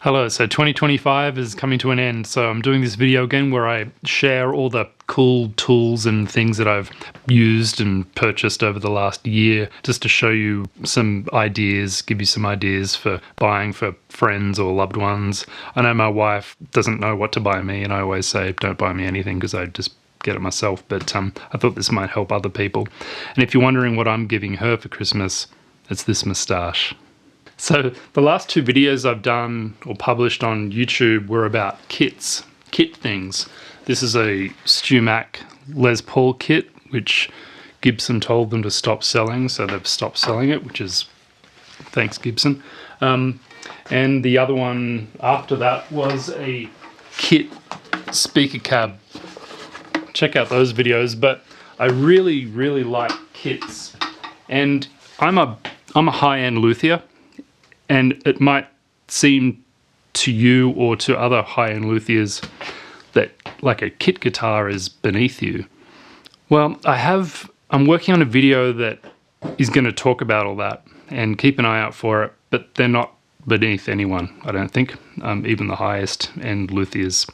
Hello, so 2025 is coming to an end, so I'm doing this video again where I share all the cool tools and things that I've used and purchased over the last year, just to show you some ideas, give you some ideas for buying for friends or loved ones. I know my wife doesn't know what to buy me, and I always say don't buy me anything because I just get it myself, but I thought this might help other people. And if you're wondering what I'm giving her for Christmas, it's this moustache. So the last two videos I've done or published on YouTube were about kit things. This is a StewMac Les Paul kit, which Gibson told them to stop selling, so they've stopped selling it, which is thanks Gibson. And the other one after that was a kit speaker cab. Check out those videos, but I really like kits, and I'm a high-end luthier. And it might seem to you or to other high-end luthiers that like a kit guitar is beneath you. Well, I'm working on a video that is going to talk about all that, and keep an eye out for it, but they're not beneath anyone, I don't think. Even the highest end luthiers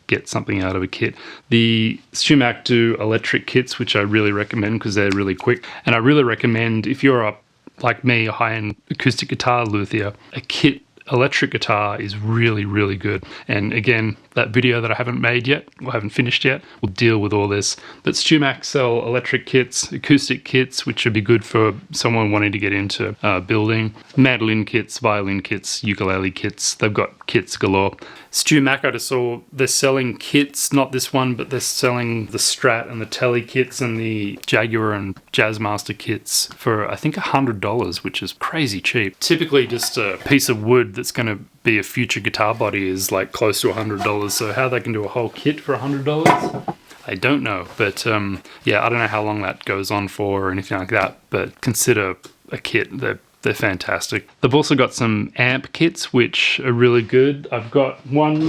get something out of a kit. The StewMac do electric kits, which I really recommend because they're really quick. And I really recommend, if you're like me, a high-end acoustic guitar luthier, a kit electric guitar is really good. And again, that video that I haven't made yet, or haven't finished yet, will deal with all this. But StewMac sell electric kits, acoustic kits, which would be good for someone wanting to get into building. Mandolin kits, violin kits, ukulele kits, they've got kits galore. StewMac, I just saw they're selling kits, not this one, but they're selling the Strat and the Tele kits and the Jaguar and Jazzmaster kits for I think $100, which is crazy cheap. Typically just a piece of wood that's going to be a future guitar body is like close to $100, so how they can do a whole kit for $100, I don't know. But yeah, I don't know how long that goes on for or anything like that, but consider a kit. They're fantastic. They've also got some amp kits which are really good. I've got one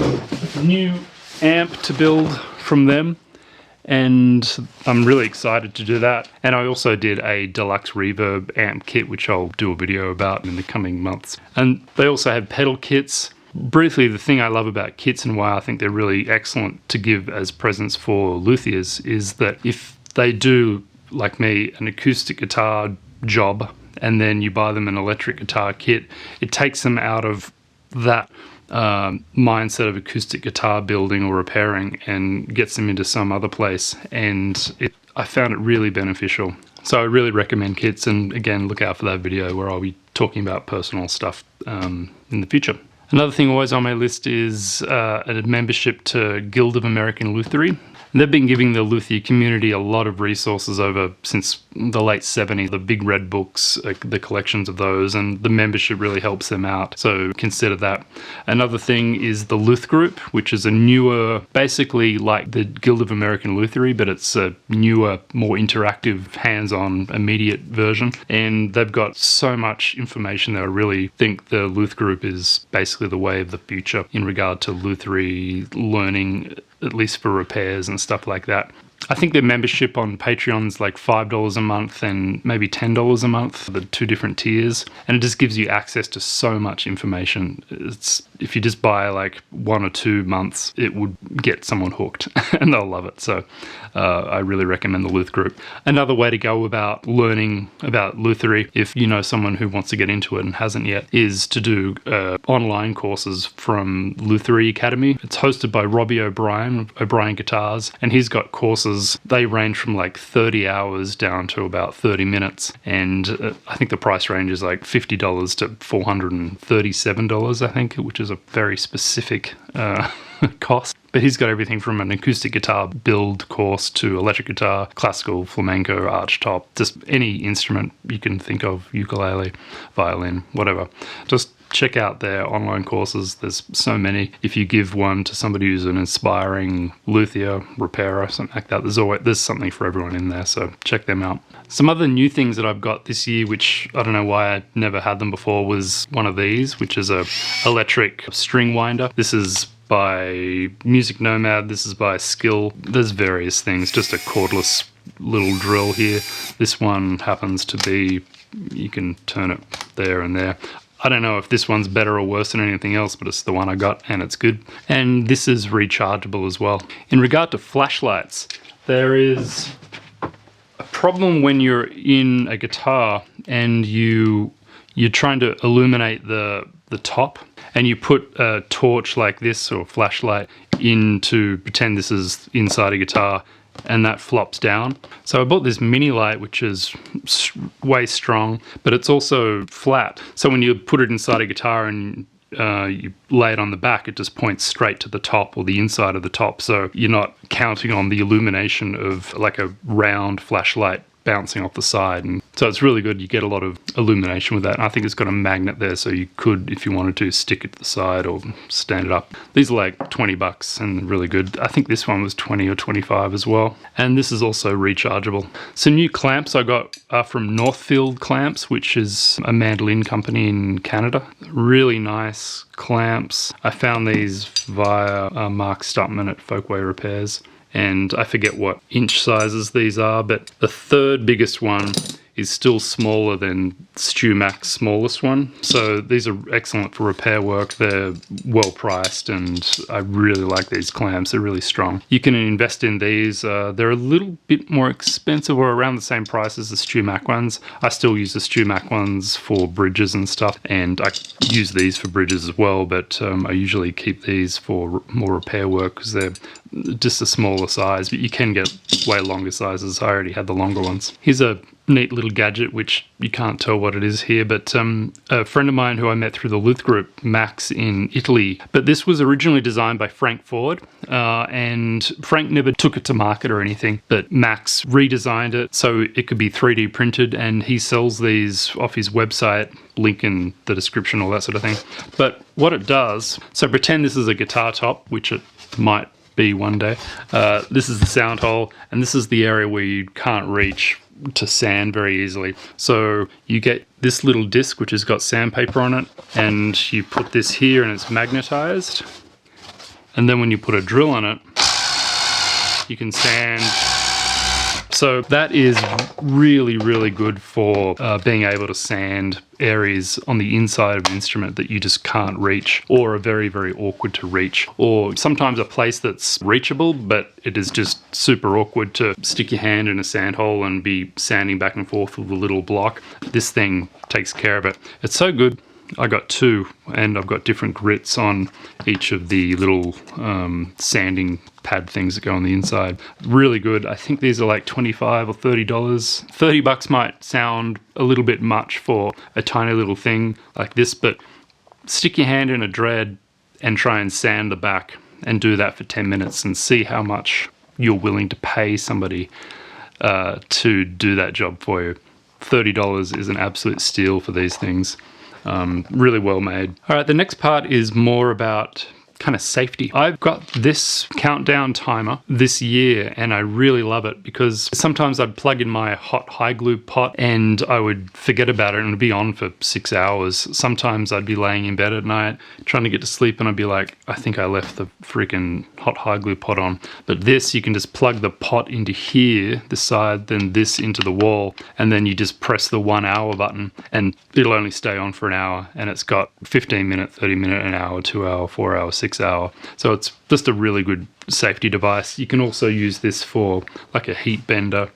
new amp to build from them, and I'm really excited to do that. And I also did a deluxe reverb amp kit, which I'll do a video about in the coming months. And they also have pedal kits. Briefly, the thing I love about kits and why I think they're really excellent to give as presents for luthiers is that if they do, like me, an acoustic guitar job, and then you buy them an electric guitar kit, it takes them out of that mindset of acoustic guitar building or repairing and gets them into some other place. And I found it really beneficial. So I really recommend kits, and again, look out for that video where I'll be talking about personal stuff in the future. Another thing always on my list is a membership to Guild of American Lutherie. They've been giving the luthier community a lot of resources over since the late 70s. The big red books, the collections of those, and the membership really helps them out. So consider that. Another thing is the Luth Group, which is a newer, basically like the Guild of American Lutherie, but it's a newer, more interactive, hands-on, immediate version. And they've got so much information that I really think the Luth Group is basically the way of the future in regard to lutherie learning, at least for repairs and stuff like that. I think their membership on Patreon is like $5 a month and maybe $10 a month, the two different tiers. And it just gives you access to so much information. If you just buy like 1 or 2 months, it would get someone hooked and they'll love it. So I really recommend the Luth Group. Another way to go about learning about lutherie, if you know someone who wants to get into it and hasn't yet, is to do online courses from Lutherie Academy. It's hosted by Robbie O'Brien Guitars, and he's got courses. They range from like 30 hours down to about 30 minutes. And I think the price range is like $50 to $437, I think, which is a very specific cost. But he's got everything from an acoustic guitar build course to electric guitar, classical, flamenco, archtop, just any instrument you can think of, ukulele, violin, whatever. Just check out their online courses. There's so many. If you give one to somebody who's an inspiring luthier, repairer, something like that, there's something for everyone in there, so check them out. Some other new things that I've got this year, which I don't know why I never had them before, was one of these, which is a electric string winder. This is by Music Nomad, this is by Skill. There's various things, just a cordless little drill here. This one happens to be, you can turn it there and there. I don't know if this one's better or worse than anything else, but it's the one I got and it's good. And this is rechargeable as well. In regard to flashlights, there is a problem when you're in a guitar and you're trying to illuminate the top, and you put a torch like this or flashlight in to pretend this is inside a guitar, and that flops down. So I bought this mini light, which is way strong, but it's also flat. So when you put it inside a guitar and you lay it on the back, it just points straight to the top or the inside of the top. So you're not counting on the illumination of like a round flashlight bouncing off the side. And so it's really good. You get a lot of illumination with that. And I think it's got a magnet there, so you could, if you wanted to, stick it to the side or stand it up. These are like $20 and really good. I think this one was 20 or 25 as well. And this is also rechargeable. Some new clamps I got are from Northfield Clamps, which is a mandolin company in Canada. Really nice clamps. I found these via Mark Stutman at Folkway Repairs. And I forget what inch sizes these are, but the third biggest one is still smaller than Stu Mac's smallest one. So these are excellent for repair work. They're well priced, and I really like these clamps. They're really strong. You can invest in these. They're a little bit more expensive, or around the same price as the Stu Mac ones. I still use the Stu Mac ones for bridges and stuff, and I use these for bridges as well, but I usually keep these for more repair work because they're just a smaller size, but you can get way longer sizes. I already had the longer ones. Here's a neat little gadget, which you can't tell what it is here, but a friend of mine who I met through the Luth group, Max in Italy, but this was originally designed by Frank Ford, and Frank never took it to market or anything, but Max redesigned it so it could be 3D printed, and he sells these off his website, link in the description, all that sort of thing. But what it does, so pretend this is a guitar top, which it might be one day. This is the sound hole, and this is the area where you can't reach to sand very easily. So you get this little disc which has got sandpaper on it, and you put this here and it's magnetized, and then when you put a drill on it, you can sand. So that is really, really good for being able to sand areas on the inside of an instrument that you just can't reach, or are very, very awkward to reach, or sometimes a place that's reachable, but it is just super awkward to stick your hand in a sand hole and be sanding back and forth with a little block. This thing takes care of it. It's so good. I got two, and I've got different grits on each of the little sanding pad things that go on the inside. Really good. I think these are like $25 or $30. $30 might sound a little bit much for a tiny little thing like this, but stick your hand in a dread and try and sand the back, and do that for 10 minutes and see how much you're willing to pay somebody to do that job for you. $30 is an absolute steal for these things. Really well made. All right, the next part is more about kind of safety. I've got this countdown timer this year, and I really love it because sometimes I'd plug in my hot high glue pot and I would forget about it and it'd be on for 6 hours. Sometimes I'd be laying in bed at night trying to get to sleep and I'd be like, I think I left the freaking hot high glue pot on. But this, you can just plug the pot into here, this side, then this into the wall, and then you just press the 1 hour button and it'll only stay on for an hour, and it's got 15 minute, 30 minute, an hour, 2 hour, 4 hour, 6 hour. So it's just a really good safety device. You can also use this for like a heat bender,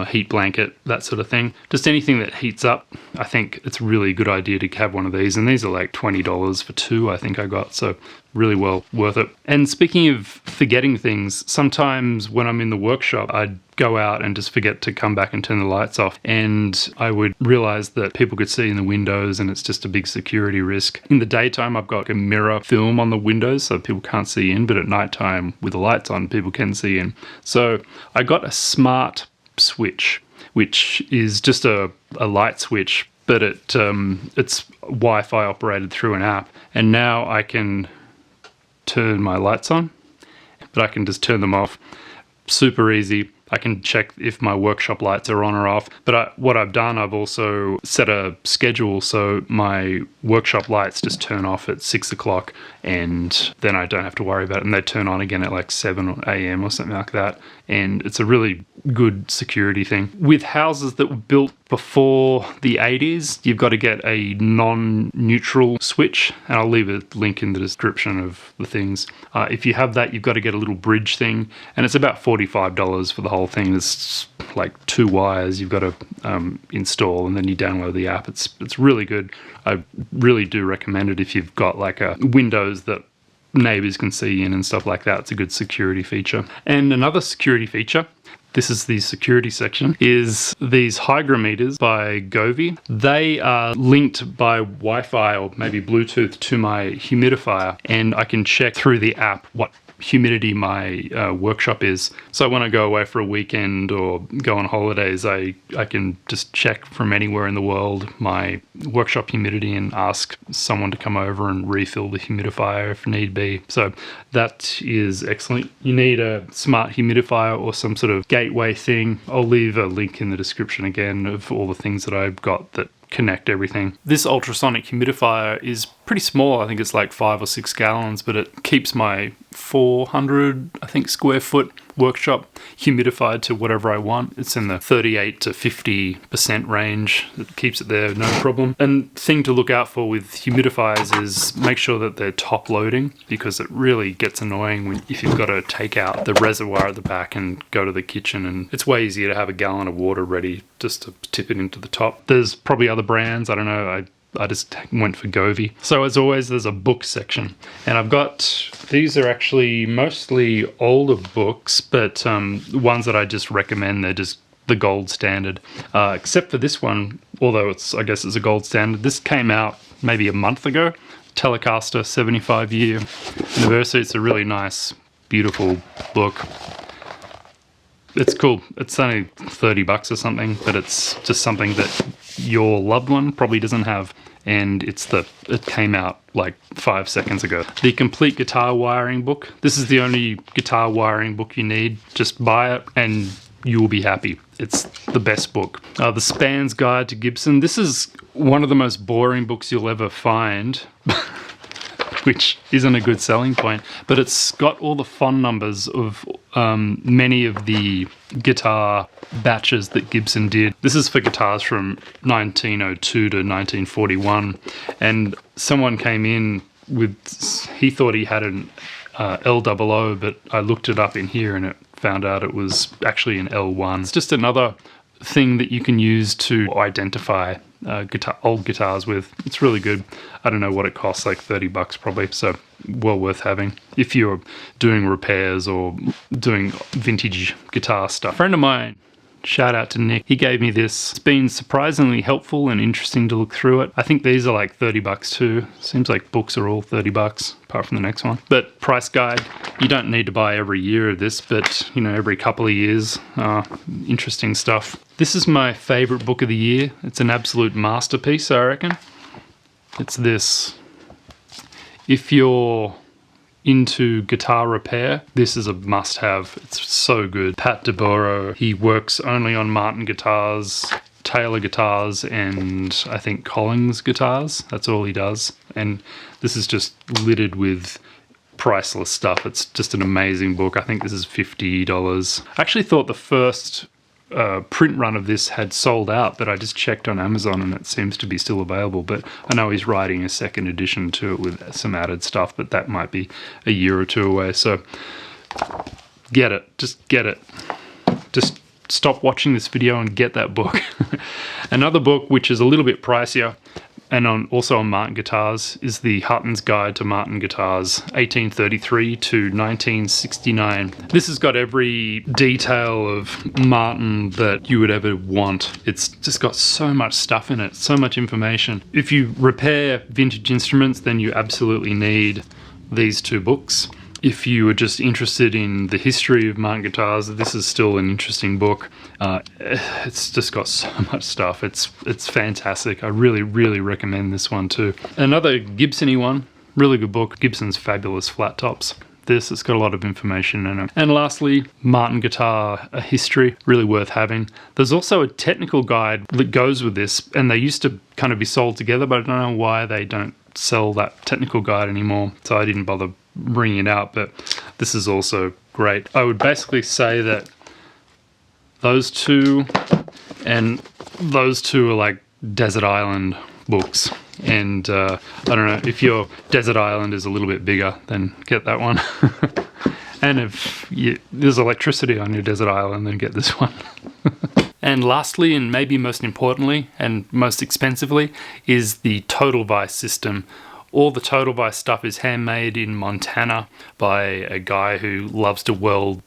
heat blanket, that sort of thing. Just anything that heats up. I think it's a really good idea to have one of these, and these are like $20 for two, I think I got, so really well worth it. And speaking of forgetting things, sometimes when I'm in the workshop, I'd go out and just forget to come back and turn the lights off, and I would realize that people could see in the windows and it's just a big security risk. In the daytime, I've got a mirror film on the windows so people can't see in, but at nighttime with the lights on, people can see in. So I got a smart switch, which is just a light switch, but it's Wi-Fi operated through an app, and now I can turn my lights on, but I can just turn them off. Super easy. I can check if my workshop lights are on or off. But what I've done, I've also set a schedule so my workshop lights just turn off at 6 o'clock, and then I don't have to worry about it. And they turn on again at like 7 a.m. or something like that. And it's a really good security thing. With houses that were built before the 80s, you've got to get a non-neutral switch, and I'll leave a link in the description of the things. If you have that, you've got to get a little bridge thing, and it's about $45 for the whole thing. It's like 2 wires you've got to install, and then you download the app. It's really good. I really do recommend it if you've got like a Windows that neighbors can see in and stuff like that. It's a good security feature. And another security feature, this is the security section, is these hygrometers by Govee. They are linked by Wi-Fi or maybe Bluetooth to my humidifier, and I can check through the app what humidity my workshop is. So when I go away for a weekend or go on holidays, I can just check from anywhere in the world my workshop humidity and ask someone to come over and refill the humidifier if need be. So that is excellent. You need a smart humidifier or some sort of gateway thing. I'll leave a link in the description again of all the things that I've got that connect everything. This ultrasonic humidifier is pretty small. I think it's like 5 or 6 gallons, but it keeps my 400, I think, square foot workshop humidified to whatever I want. It's in the 38 to 50% range. It keeps it there, no problem. And thing to look out for with humidifiers is make sure that they're top loading, because it really gets annoying if you've got to take out the reservoir at the back and go to the kitchen, and it's way easier to have a gallon of water ready just to tip it into the top. There's probably other brands, I don't know, I just went for Govee. So as always, there's a book section, and I've got, these are actually mostly older books, but ones that I just recommend. They're just the gold standard, except for this one, although I guess it's a gold standard. This came out maybe a month ago, Telecaster 75-year anniversary. It's a really nice, beautiful book. It's cool. It's only $30 or something, but it's just something that your loved one probably doesn't have, and it came out like 5 seconds ago. The complete guitar wiring book. This is the only guitar wiring book you need. Just buy it and you will be happy. It's the best book. The Span's Guide to Gibson. This is one of the most boring books you'll ever find, which isn't a good selling point, but it's got all the phone numbers of many of the guitar batches that Gibson did. This is for guitars from 1902 to 1941, and someone came in with, he thought he had an L00, but I looked it up in here and it found out it was actually an L1. It's just another thing that you can use to identify old guitars with. It's really good. I don't know what it costs, like $30 probably, so well worth having if you're doing repairs or doing vintage guitar stuff. A friend of mine, shout out to Nick, he gave me this. It's been surprisingly helpful and interesting to look through it. I think these are like $30 too. Seems like books are all $30 apart from the next one. But price guide, you don't need to buy every year of this, but you know, every couple of years. Interesting stuff. This is my favorite book of the year. It's an absolute masterpiece, I reckon. It's this. If you're into guitar repair, this is a must-have. It's so good. Pat DeBoro, he works only on Martin guitars, Taylor guitars, and I think Collins guitars. That's all he does. And this is just littered with priceless stuff. It's just an amazing book. I think this is $50. I actually thought the first print run of this had sold out, but I just checked on Amazon and it seems to be still available. But I know he's writing a second edition to it with some added stuff, but that might be a year or two away. So get it. Just get it. Just stop watching this video and get that book. Another book which is a little bit pricier and also on Martin guitars is the Hutton's Guide to Martin Guitars, 1833 to 1969. This has got every detail of Martin that you would ever want. It's just got so much stuff in it, so much information. If you repair vintage instruments, then you absolutely need these two books. If you are just interested in the history of Martin guitars, this is still an interesting book. It's just got so much stuff. It's fantastic. I really, really recommend this one too. Another Gibson-y one, really good book, Gibson's Fabulous Flat Tops. It's got a lot of information in it. And lastly, Martin Guitar, A History, really worth having. There's also a technical guide that goes with this, and they used to kind of be sold together, but I don't know why they don't sell that technical guide anymore, so I didn't bother bringing it out, but this is also great. I would basically say that those two and those two are like desert island books. And I don't know, if your desert island is a little bit bigger, then get that one. And if there's electricity on your desert island, then get this one. And lastly, and maybe most importantly, and most expensively, is the Total VISE system. All the Total VISE stuff is handmade in Montana by a guy who loves to weld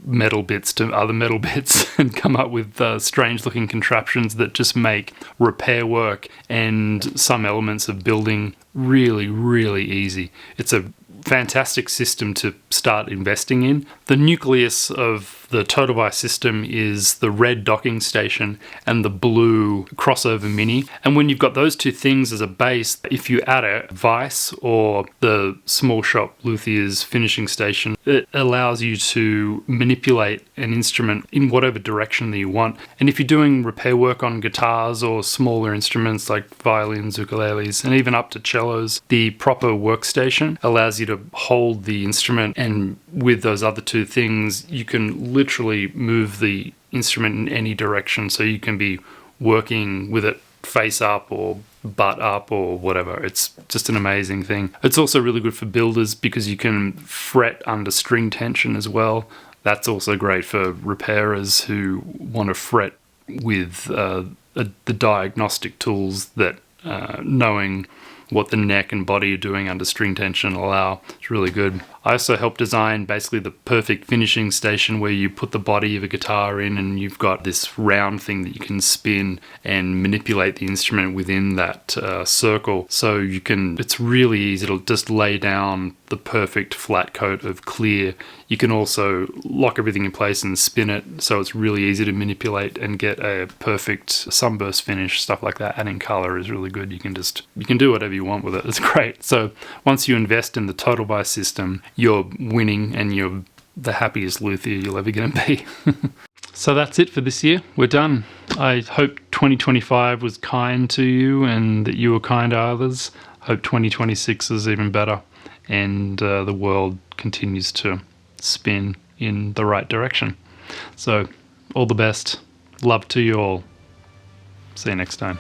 metal bits to other metal bits and come up with strange looking contraptions that just make repair work and some elements of building really, really easy. It's a fantastic system to start investing in. The nucleus of the Total VISE system is the red docking station and the blue crossover mini. And when you've got those two things as a base, if you add a VISE or the small shop Luthiers finishing station, it allows you to manipulate an instrument in whatever direction that you want. And if you're doing repair work on guitars or smaller instruments like violins, ukuleles, and even up to cellos, the proper workstation allows you to hold the instrument, and with those other two things, you can literally move the instrument in any direction, so you can be working with it face up or butt up or whatever. It's just an amazing thing. It's also really good for builders because you can fret under string tension as well. That's also great for repairers who want to fret with the diagnostic tools that knowing what the neck and body are doing under string tension allow. It's really good. I also helped design basically the perfect finishing station where you put the body of a guitar in and you've got this round thing that you can spin and manipulate the instrument within that circle. So you can, it's really easy to just lay down the perfect flat coat of clear. You can also lock everything in place and spin it, so it's really easy to manipulate and get a perfect sunburst finish, stuff like that. Adding color is really good. You can do whatever you want with it. It's great. So once you invest in the Total VISE system, you're winning and you're the happiest luthier you'll ever going to be. So that's it for this year. We're done. I hope 2025 was kind to you and that you were kind to others. Hope 2026 is even better and the world continues to spin in the right direction. So all the best. Love to you all. See you next time.